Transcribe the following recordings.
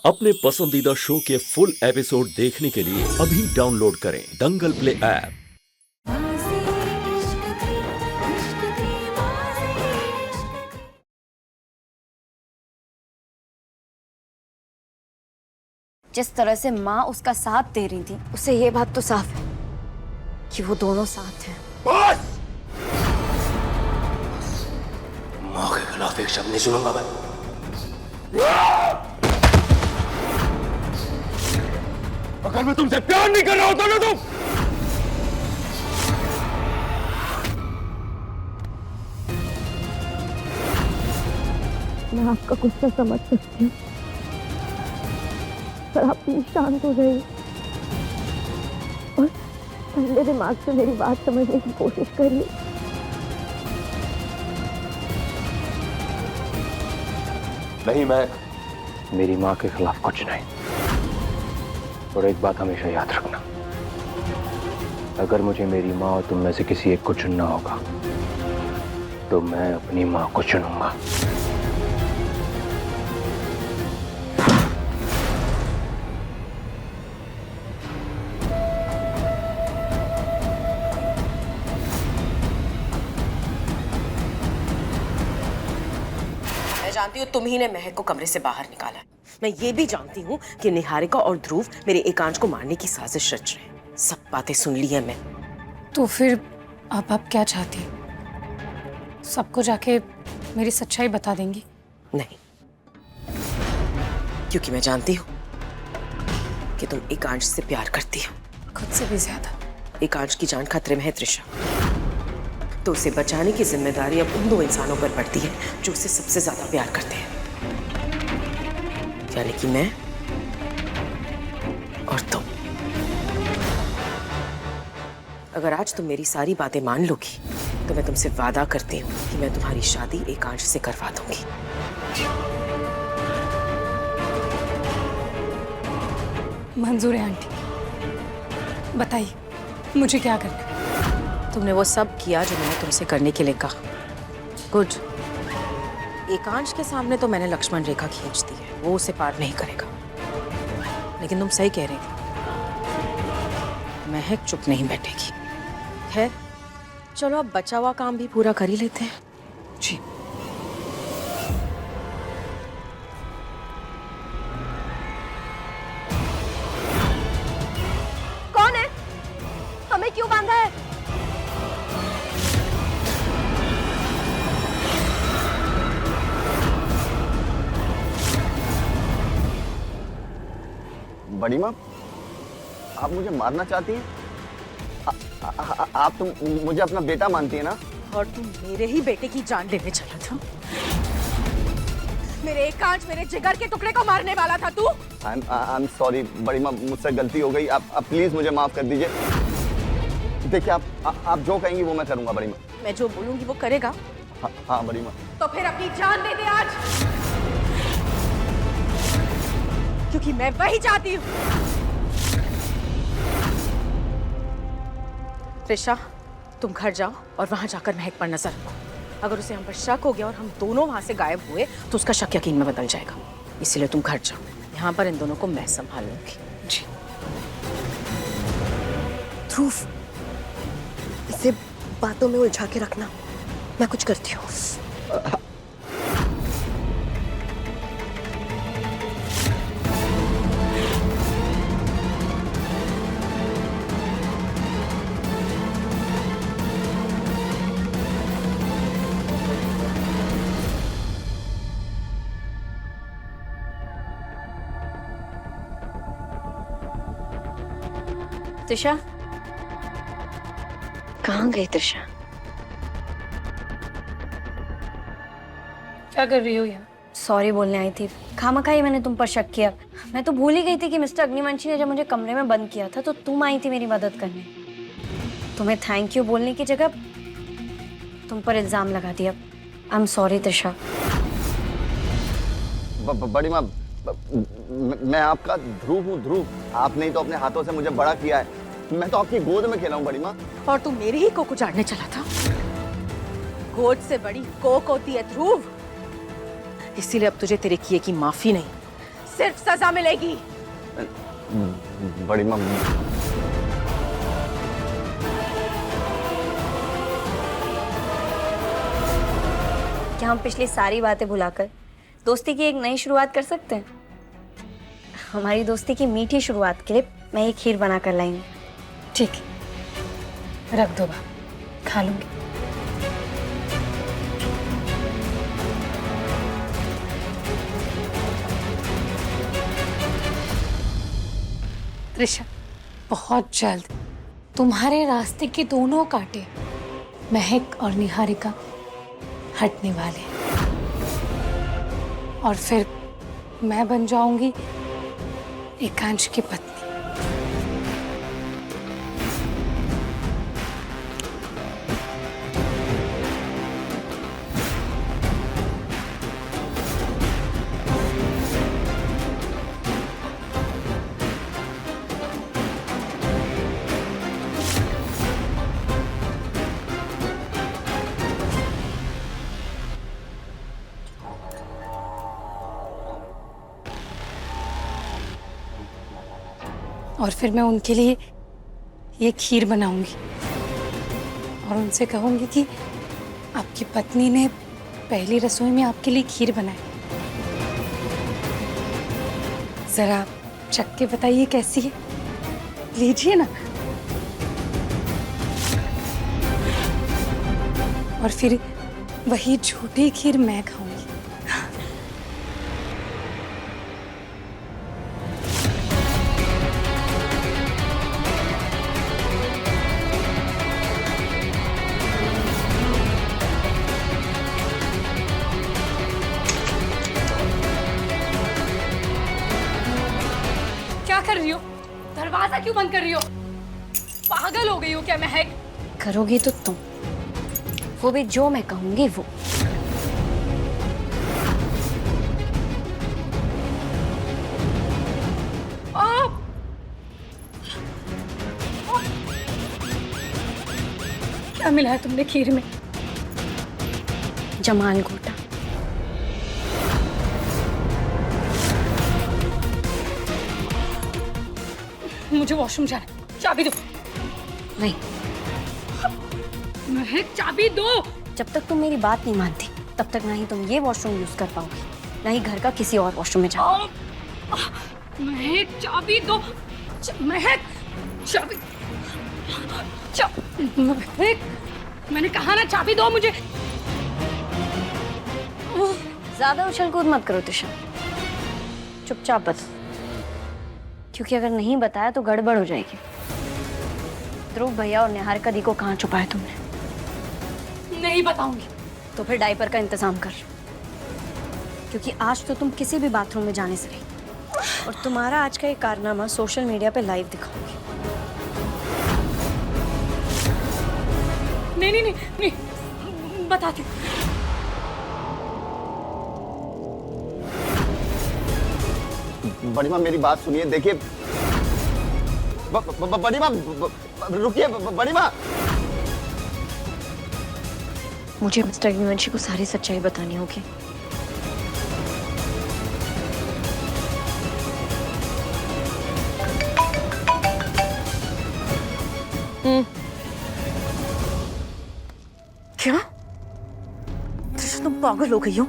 अपने पसंदीदा शो के फुल एपिसोड देखने के लिए अभी डाउनलोड करें दंगल प्ले ऐप। जिस तरह से माँ उसका साथ दे रही थी, उससे ये बात तो साफ है कि वो दोनों साथ हैं। बस! माँ के खिलाफ एक शब्द नहीं सुनूंगा मैं। अगर मैं तुमसे प्यार नहीं कर रहा होता ना तुम मैं आपका गुस्सा समझ सकती हूँ, पर आप प्लीज शांत हो जाइए और ठंडे दिमाग से मेरी बात समझने की कोशिश करिए। नहीं, मैं मेरी माँ के खिलाफ कुछ नहीं। और एक बात हमेशा याद रखना, अगर मुझे मेरी माँ और तुम में से किसी एक को चुनना होगा तो मैं अपनी माँ को चुनूंगा। मैं जानती हूँ तुम ही ने महक को कमरे से बाहर निकाला है। मैं ये भी जानती हूँ कि निहारिका और ध्रुव मेरे एकांश को मारने की साजिश रच रहे हैं। सब बातें सुन ली है मैं। तो फिर आप क्या चाहती हैं? सबको जाके मेरी सच्चाई बता देंगी? नहीं, क्योंकि मैं जानती हूँ कि तुम एकांश से प्यार करती हो, खुद से भी ज्यादा। एकांश की जान खतरे में है त्रिशा, तो उसे बचाने की जिम्मेदारी अब उन दो इंसानों पर पड़ती है जो उसे सबसे ज्यादा प्यार करते हैं, यानी कि मैं और तुम। अगर आज तुम मेरी सारी बातें मान लोगी तो मैं तुमसे वादा करती हूँ कि मैं तुम्हारी शादी एकांश से करवा दूंगी। मंजूर है आंटी, बताइए मुझे क्या करना है? तुमने वो सब किया जो मैंने तुमसे करने के लिए कहा। गुड। एकांश के सामने तो मैंने लक्ष्मण रेखा खींच दी है, वो उसे पार नहीं करेगा। लेकिन तुम सही कह रही थी, महक चुप नहीं बैठेगी। खैर चलो, अब बचा हुआ काम भी पूरा कर ही लेते हैं। जी। कौन है? हमें क्यों बांधा है? बड़ी माँ, आप मुझे मारना चाहती हैं? आप तुम मुझे अपना बेटा मानती है ना? और तुम मेरे ही बेटे की जान लेने चला था। मेरे एकांश, मेरे जिगर के टुकड़े को मारने वाला था तू। आई एम सॉरी बड़ी माँ, मुझसे गलती हो गई। आप प्लीज मुझे माफ कर दीजिए। देखिए, आप जो कहेंगी वो मैं करूंगा बड़ी माँ। मैं जो बोलूंगी वो करेगा? हाँ बड़ी माँ। तो फिर अपनी जान दे दे आज, क्योंकि मैं वही चाहती हूँ। त्रिशा, तुम घर जाओ और वहां जाकर महक पर नजर रखो। अगर उसे हम पर शक हो गया और हम दोनों वहां से गायब हुए तो उसका शक यकीन में बदल जाएगा। इसीलिए तुम घर जाओ, यहाँ पर इन दोनों को मैं संभाल लूंगी। जी। ध्रुव, इसे बातों में उलझा के रखना, मैं कुछ करती हूँ। त्रिशा, कहाँ गई त्रिशा? क्या कर रही हो यहाँ? सॉरी बोलने आई थी। खामखा ही मैंने तुम पर शक किया। मैं तो भूल ही गई थी कि मिस्टर अग्निवंशी ने जब मुझे कमरे में बंद किया था तो तुम आई थी मेरी मदद करने। तुम्हें थैंक यू बोलने की जगह तुम पर इल्जाम लगा दिया। I am sorry Trisha. बड़ी माँ, मैं आपका ध्रुव हूँ। ध्रुव, आपने ही तो अपने हाथों से मुझे बड़ा किया है। मैं तो आपकी गोद में खेला हूँ बड़ी माँ। और तू मेरे ही कोक उजाड़ने चला था। गोद से बड़ी कोक होती है ध्रुव। इसीलिए अब तुझे तेरे किए की माफी नहीं, सिर्फ सजा मिलेगी। बड़ी माँ, क्या हम पिछली सारी बातें भुलाकर दोस्ती की एक नई शुरुआत कर सकते हैं? हमारी दोस्ती की मीठी शुरुआत के लिए मैं एक खीर बना कर लाई हूँ। ठीक है, रख दो बा, खा लूंगी। त्रिशा, बहुत जल्द तुम्हारे रास्ते के दोनों कांटे महक और निहारिका हटने वाले हैं और फिर मैं बन जाऊंगी एकांश की पत्नी। और फिर मैं उनके लिए ये खीर बनाऊंगी और उनसे कहूंगी कि आपकी पत्नी ने पहली रसोई में आपके लिए खीर बनाई। जरा आप चख के बताइए कैसी है, लीजिए ना। और फिर वही झूठी खीर मैं खाऊंगी। क्या कर रही हो? दरवाजा क्यों बंद कर रही हो? पागल हो गई हो क्या महक? करोगी तो तुम, वो भी जो मैं कहूंगी वो। क्या मिला है तुमने खीर में? जमाल घोटा। मुझे वॉशरूम जाना है, चाबी दो। नहीं, महक चाबी दो। जब तक तुम मेरी बात नहीं मानती तब तक ना ही तुम ये वॉशरूम यूज कर पाओगी, ना ही घर का किसी और वॉशरूम में जाओ। महक चाबी दो। महक चाबी। महक, मैंने कहा ना चाबी दो मुझे। ज्यादा उछल कूद मत करो त्रिशा, चुपचाप बता, क्योंकि अगर नहीं बताया तो गड़बड़ हो जाएगी। ध्रुव भैया और निहारिका दी को कहाँ छुपाया तुमने? नहीं बताऊंगी। तो फिर डायपर का इंतजाम कर, क्योंकि आज तो तुम किसी भी बाथरूम में जाने से रही और तुम्हारा आज का ये कारनामा सोशल मीडिया पे लाइव दिखाऊंगी। नहीं नहीं नहीं, नहीं बताती। बड़ी माँ मेरी बात सुनिए, देखिए बड़ी माँ रुकिए, बड़ी माँ। मुझे मिस्टर अग्निवंशी को सारी सच्चाई बतानी होगी। क्या? त्रिशा, तुम पागल हो गई हो?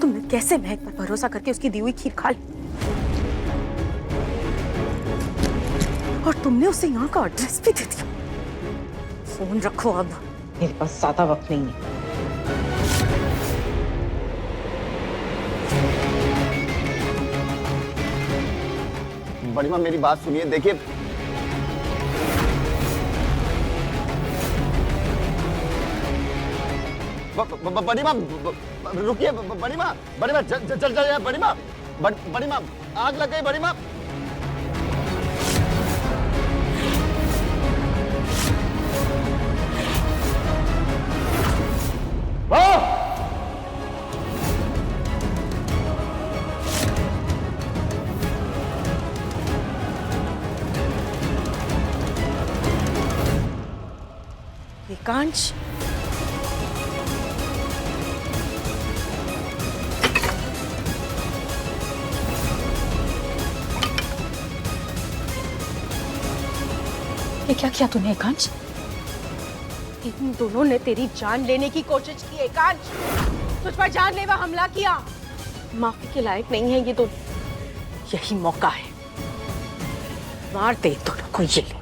तुमने कैसे महक पर भरोसा करके उसकी दी हुई खीर खा ली? और तुमने उसे यहाँ का एड्रेस भी दे दिया। फोन रखो अब, मेरे पास ज्यादा वक्त नहीं है। बड़ी माँ मेरी बात सुनिए, देखिए बड़ी माँ रुकिए, बड़ी माँ जल जाए, बड़ी माँ बड़ी माँ आग लग गई, बड़ी माँ। एकांश, ये क्या किया तूने एकांश? इन दोनों ने तेरी जान लेने की कोशिश की एकांश। तुझ पर जानलेवा हमला किया। माफी के लायक नहीं है ये दोनों। यही मौका है, मार दे दोनों को। ये ले।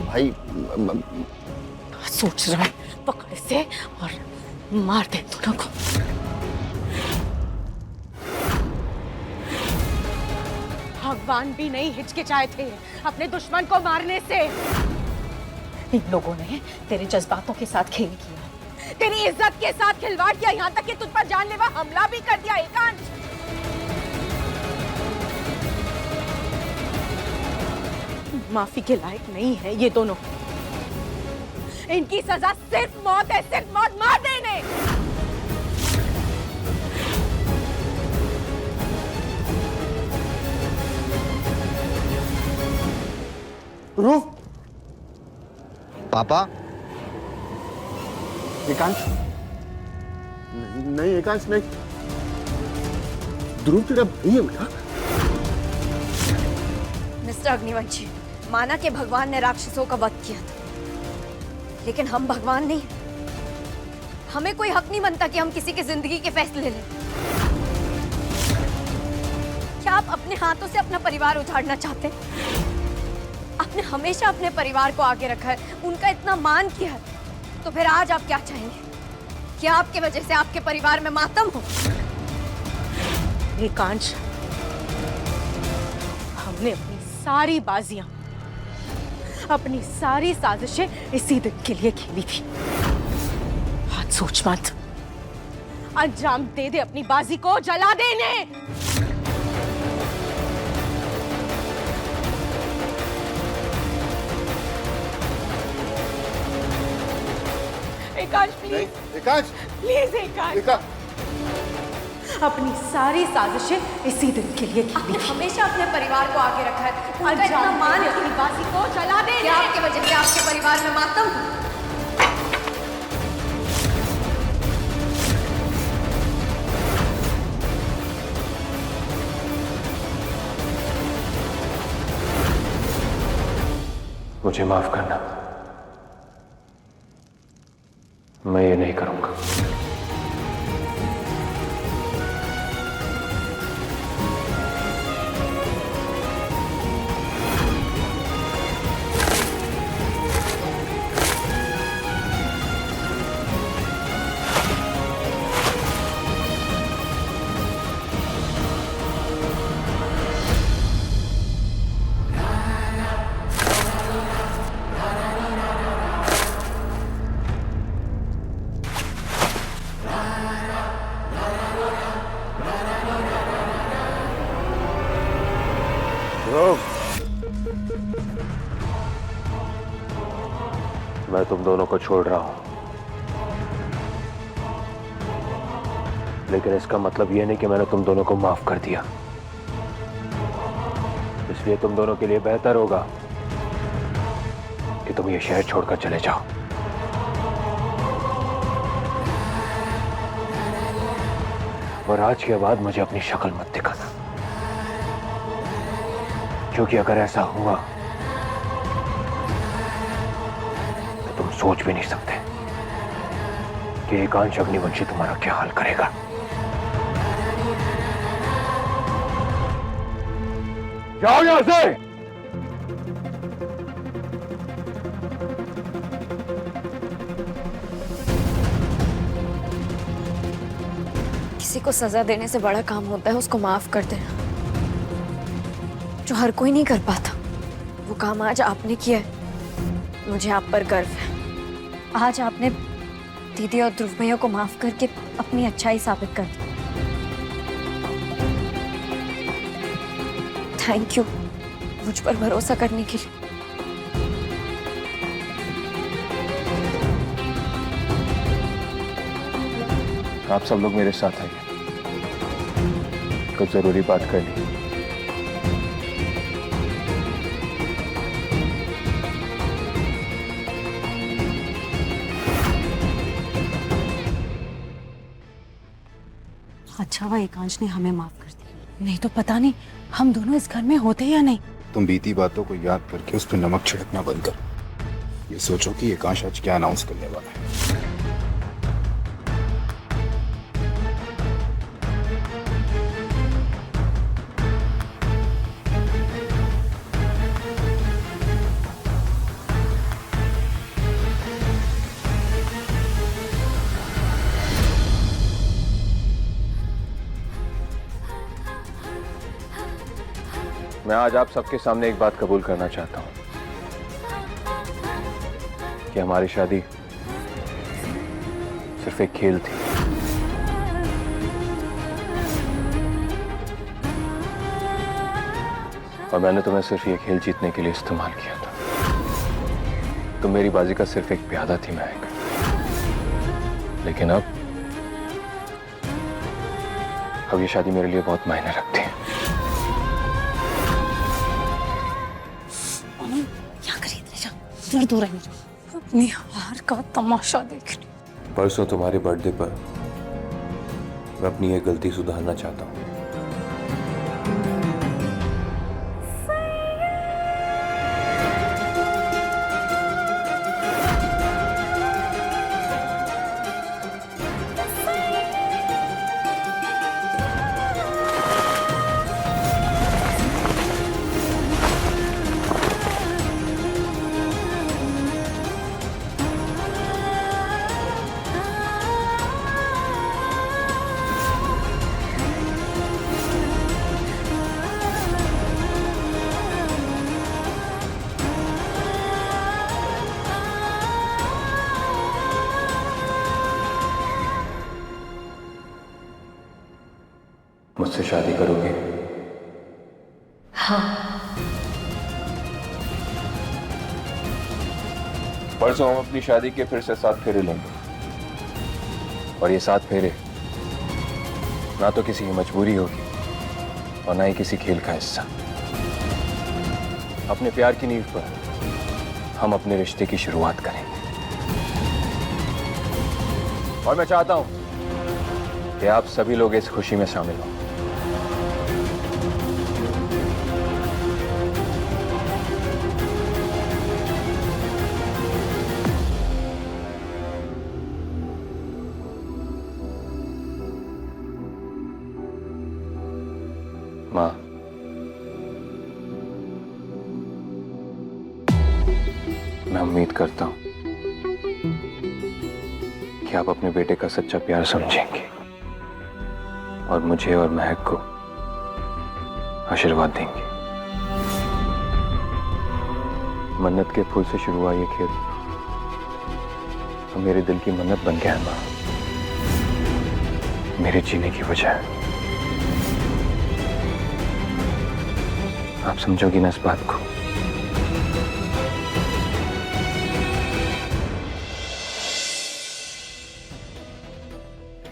भाई सोच रहा है, पकड़ से और मार दे दोनों को। भगवान भी नहीं हिचकिचाए थे अपने दुश्मन को मारने से। इन लोगों ने तेरे जज्बातों के साथ खेल किया, तेरी इज्जत के साथ खिलवाड़ किया, यहाँ तक कि तुझ पर जानलेवा हमला भी कर दिया एकांश। माफी के लायक नहीं है ये दोनों। इनकी सजा सिर्फ मौत है, सिर्फ मौत। मार दे इन्हें। ध्रुव, पापा। एकांश नहीं, एकांश नहीं। ध्रुव तेरा भाई है बेटा। मिस्टर अग्निवंशी, माना कि भगवान ने राक्षसों का वध किया था, लेकिन हम भगवान नहीं। हमें कोई हक नहीं बनता कि हम किसी की जिंदगी के फैसले लें। क्या आप अपने हाथों से अपना परिवार उजाड़ना चाहते हैं? आपने हमेशा अपने परिवार को आगे रखा है, उनका इतना मान किया है, तो फिर आज आप क्या चाहेंगे? क्या आपके वजह से आपके परिवार में मातम हो? एकांश, हमने अपनी सारी बाजियां, अपनी सारी साजिशें इसी दिन के लिए खेली थी। आज सोच मत, अंजाम दे दे अपनी बाजी को, जला दे इन्हें। एकांश प्लीज, एकांश, प्लीज एकांश, अपनी सारी साजिशें इसी दिन के लिए आपने खेली। हमेशा अपने परिवार को आगे रखा है, उनका इतना अंजाम मान दे है। अपनी बाजी को, जला दे क्या इन्हें। आपके वजह से आपके परिवार में मातम हो? मुझे माफ करना, मैं ये नहीं करूंगा। मैं तुम दोनों को छोड़ रहा हूं, लेकिन इसका मतलब यह नहीं कि मैंने तुम दोनों को माफ कर दिया। इसलिए तुम दोनों के लिए बेहतर होगा कि तुम ये शहर छोड़कर चले जाओ। और आज के बाद मुझे अपनी शक्ल मत दिखाना, क्योंकि अगर ऐसा हुआ तो तुम सोच भी नहीं सकते कि एकांश अग्निवंशी तुम्हारा क्या हाल करेगा। जाओ यहां से। किसी को सजा देने से बड़ा काम होता है उसको माफ कर देना, जो हर कोई नहीं कर पाता। वो काम आज आपने किया है, मुझे आप पर गर्व है। आज आपने दीदी और ध्रुव भैया को माफ करके अपनी अच्छाई साबित कर दी। थैंक यू मुझ पर भरोसा करने के लिए। आप सब लोग मेरे साथ आइए, कुछ जरूरी बात करनी है। अच्छा हुआ एकांश ने हमें माफ कर दिया, नहीं तो पता नहीं हम दोनों इस घर में होते या नहीं। तुम बीती बातों को याद करके उस पर नमक छिड़कना बंद कर। ये सोचो कि एकांश आज क्या अनाउंस करने वाला है। मैं आज आप सबके सामने एक बात कबूल करना चाहता हूं कि हमारी शादी सिर्फ एक खेल थी। और मैंने तुम्हें सिर्फ ये खेल जीतने के लिए इस्तेमाल किया था। तुम मेरी बाजी का सिर्फ एक प्यादा थी महक। लेकिन अब ये शादी मेरे लिए बहुत मायने रखती है। दूर दूर अपनी हार का तमाशा देखने। परसों तुम्हारे बर्थडे पर मैं अपनी ये गलती सुधारना चाहता हूँ। मुझसे शादी करोगे? हाँ। परसों हम अपनी शादी के फिर से 7 फेरे लेंगे। और ये 7 फेरे ना तो किसी की मजबूरी होगी और ना ही किसी खेल का हिस्सा। अपने प्यार की नींव पर हम अपने रिश्ते की शुरुआत करेंगे। और मैं चाहता हूं कि आप सभी लोग इस खुशी में शामिल हों। माँ, मैं उम्मीद करता हूं कि आप अपने बेटे का सच्चा प्यार समझेंगे और मुझे और महक को आशीर्वाद देंगे। मन्नत के फूल से शुरू हुआ ये खेल तो मेरे दिल की मन्नत बन गया है माँ, मेरे जीने की वजह। आप समझोगी ना इस बात को?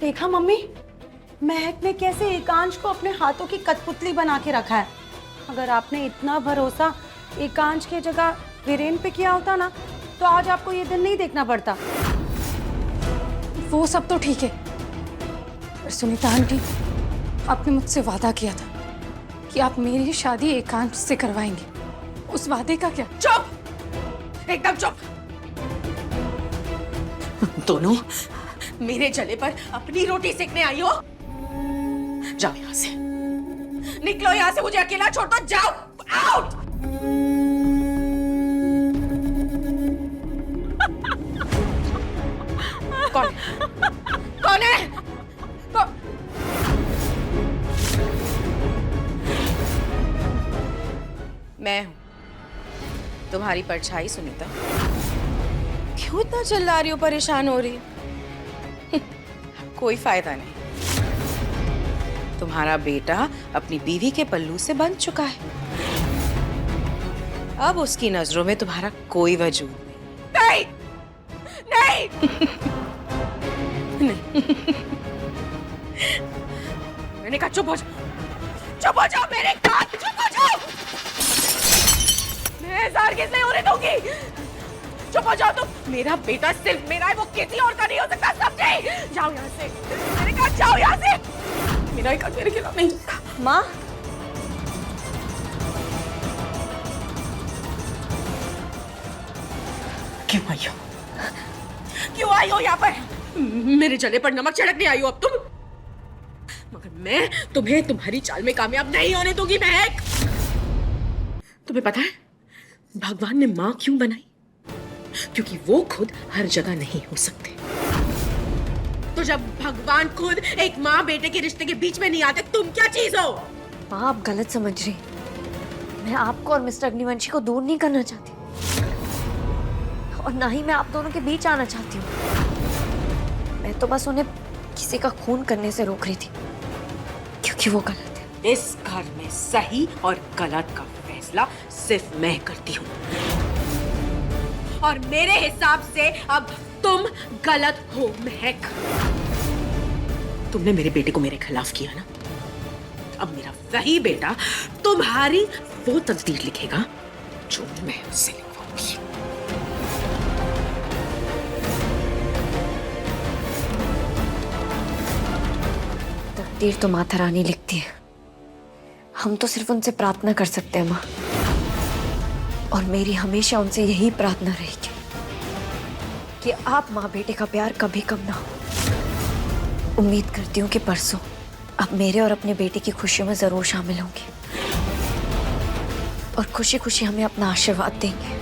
देखा मम्मी, महक ने कैसे एकांश को अपने हाथों की कठपुतली बना के रखा है। अगर आपने इतना भरोसा एकांश की जगह वीरेन पे किया होता ना तो आज आपको ये दिन नहीं देखना पड़ता। वो सब तो ठीक है, पर सुनीता आंटी, आपने मुझसे वादा किया था कि आप मेरी शादी एकांश से करवाएंगे। उस वादे का क्या? चुप, एकदम चुप। दोनों मेरे जले पर अपनी रोटी सेकने आई हो? जाओ यहां से, निकलो यहां से, मुझे अकेला छोड़ दो, जाओ, आउट। कौन कौन है? मैं हूं तुम्हारी परछाई सुनीता। क्यों इतना चिल्ला रही हो, परेशान हो रही हो? कोई फायदा नहीं, तुम्हारा बेटा अपनी बीवी के पल्लू से बंध चुका है। अब उसकी नजरों में तुम्हारा कोई वजूद नहीं। नहीं नहीं, मैंने कहा चुप हो जाओ, चुप हो जाओ, मेरे कान, चुप हो जाओ। मैं ज़ार किस नहीं होने दूंगी। चुप हो जाओ तुम। मेरा बेटा सिर्फ मेरा है, वो किसी और का नहीं हो सकता, समझे? जाओ यहाँ से, मैंने कहा जाओ यहाँ से। मेरा एक मेरे खिलाफ नहीं जाएगा। माँ, क्यों आई हो? क्यों आई हो यहाँ पर? मेरे जले पर नमक छिड़कने आई हो अब तुम? मगर मैं तुम्हें तुम्हारी चाल में कामयाब नहीं होने दूंगी महक। तुम्हें पता है भगवान ने माँ क्यों बनाई? क्योंकि वो खुद हर जगह नहीं हो सकते। तो जब भगवान खुद एक माँ बेटे के रिश्ते के बीच में नहीं आते, तुम क्या चीज हो? माँ आप गलत समझ रही। मैं आपको और मिस्टर अग्निवंशी को दूर नहीं करना चाहती और ना ही मैं आप दोनों के बीच आना चाहती हूँ। मैं तो बस उन्हें किसी का खून करने से रोक रही थी क्योंकि वो गलत है। इस घर में सही और गलत का फैसला सिर्फ मैं करती हूँ और मेरे हिसाब से अब तुम गलत हो महक। तुमने मेरे बेटे को मेरे खिलाफ किया ना, अब मेरा वही बेटा तुम्हारी वो तकदीर लिखेगा जो मैं उससे लिखवाऊंगी। तकदीर तो माता रानी लिखती है, हम तो सिर्फ उनसे प्रार्थना कर सकते हैं माँ। और मेरी हमेशा उनसे यही प्रार्थना रहेगी कि आप माँ बेटे का प्यार कभी कम ना हो। उम्मीद करती हूँ कि परसों आप मेरे और अपने बेटे की खुशियों में जरूर शामिल होंगे और खुशी खुशी हमें अपना आशीर्वाद देंगे।